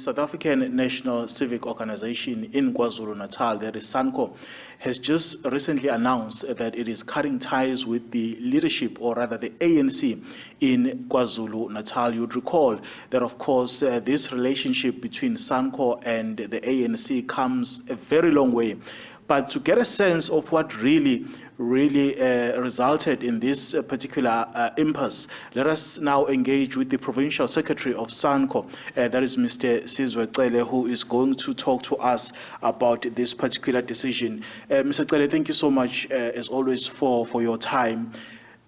South African National Civic Organization in KwaZulu-Natal, that is SANCO, has just recently announced that it is cutting ties with the leadership, or rather the ANC in KwaZulu-Natal. You'd recall that, of course, this relationship between SANCO and the ANC comes a very long way. But to get a sense of what really resulted in this particular impasse, let us now engage with the Provincial Secretary of SANCO, that is Mr. Sizwe Cele, who is going to talk to us about this particular decision. Mr. Cele, thank you so much, as always, for your time.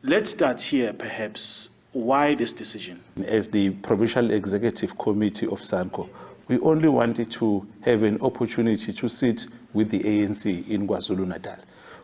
Let's start here, perhaps. Why this decision? As the Provincial Executive Committee of SANCO, we only wanted to have an opportunity to sit with the ANC in KwaZulu-Natal.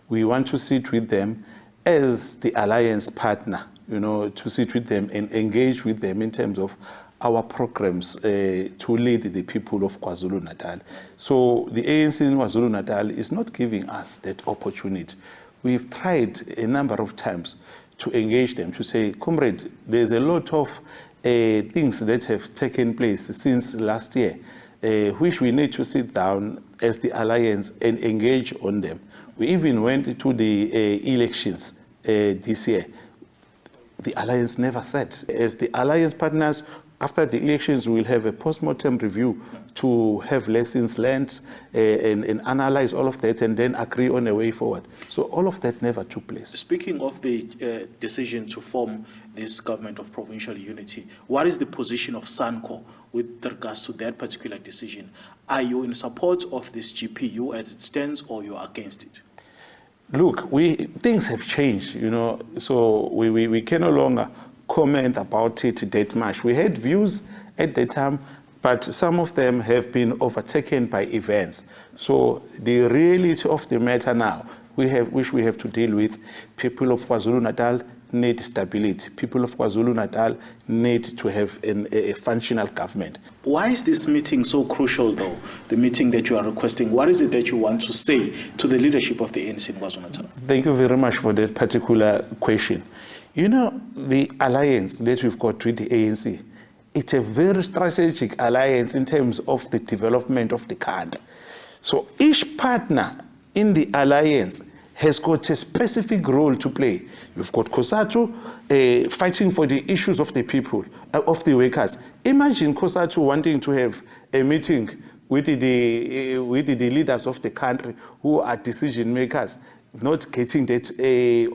We want to sit with them as the alliance partner, to sit with them and engage with them in terms of our programs to lead the people of KwaZulu-Natal. So the ANC in KwaZulu-Natal is not giving us that opportunity. We've tried a number of times to engage them, to say, comrade, there's a lot of things that have taken place since last year, which we need to sit down as the alliance and engage on them. We even went to the elections this year. The alliance never sat. As the alliance partners, after the elections, we'll have a post-mortem review to have lessons learned and analyze all of that and then agree on a way forward. So all of that never took place. Speaking of the decision to form this government of provincial unity, what is the position of SANCO with regards to that particular decision? Are you in support of this GPU as it stands, or you're against it? Look, things have changed, so we can no longer comment about it that much. We had views at the time, but some of them have been overtaken by events. So the reality of the matter now, which we have to deal with, people of KwaZulu-Natal need stability. People of KwaZulu-Natal need to have a functional government. Why is this meeting so crucial, though, the meeting that you are requesting? What is it that you want to say to the leadership of the ANC in KwaZulu-Natal? Thank you very much for that particular question. The alliance that we've got with the ANC, it's a very strategic alliance in terms of the development of the country. So each partner in the alliance has got a specific role to play. You've got COSATU fighting for the issues of the people, of the workers. Imagine COSATU wanting to have a meeting with the leaders of the country who are decision makers, not getting that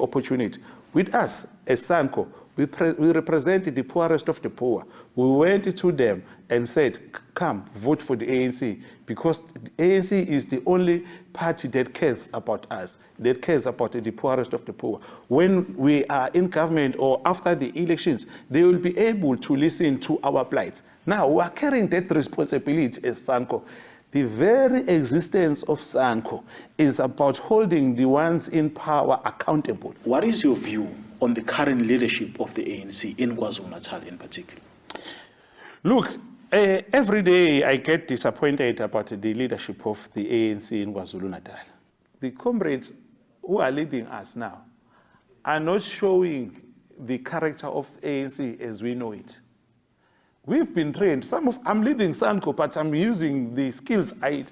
opportunity. With us, as SANCO, we represent the poorest of the poor. We went to them and said, come, vote for the ANC, because the ANC is the only party that cares about us, that cares about the poorest of the poor. When we are in government or after the elections, they will be able to listen to our plight. Now, we are carrying that responsibility as SANCO. The very existence of SANCO is about holding the ones in power accountable. What is your view on the current leadership of the ANC in KwaZulu-Natal in particular? Look, every day I get disappointed about the leadership of the ANC in KwaZulu-Natal. The comrades who are leading us now are not showing the character of ANC as we know it. We've been trained. I'm leading SANCO, but I'm using the skills I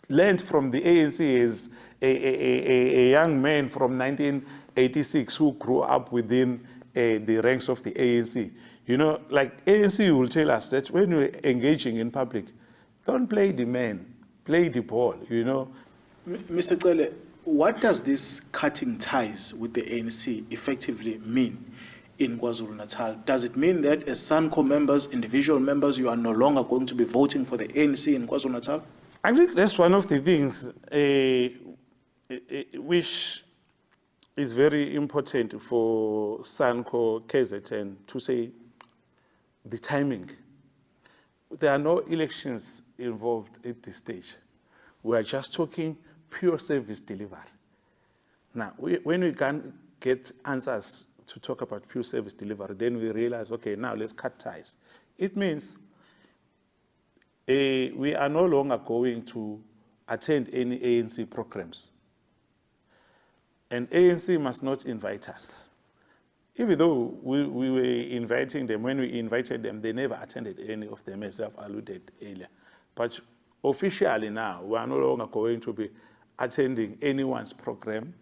learned from the ANC as a young man from 1986 who grew up within the ranks of the ANC. Like ANC will tell us that when we're engaging in public, don't play the man, play the ball, Mr. Cele, what does this cutting ties with the ANC effectively mean in KwaZulu-Natal? Does it mean that as SANCO members, individual members, you are no longer going to be voting for the ANC in KwaZulu-Natal? I think that's one of the things which is very important for SANCO, KZN, to say the timing. There are no elections involved at this stage. We are just talking pure service delivery. Now, when we can get answers to talk about pure service delivery, then we realize, okay, now let's cut ties. It means we are no longer going to attend any ANC programs. And ANC must not invite us. Even though we were inviting them, when we invited them, they never attended any of them, as I've alluded earlier. But officially now, we are no longer going to be attending anyone's program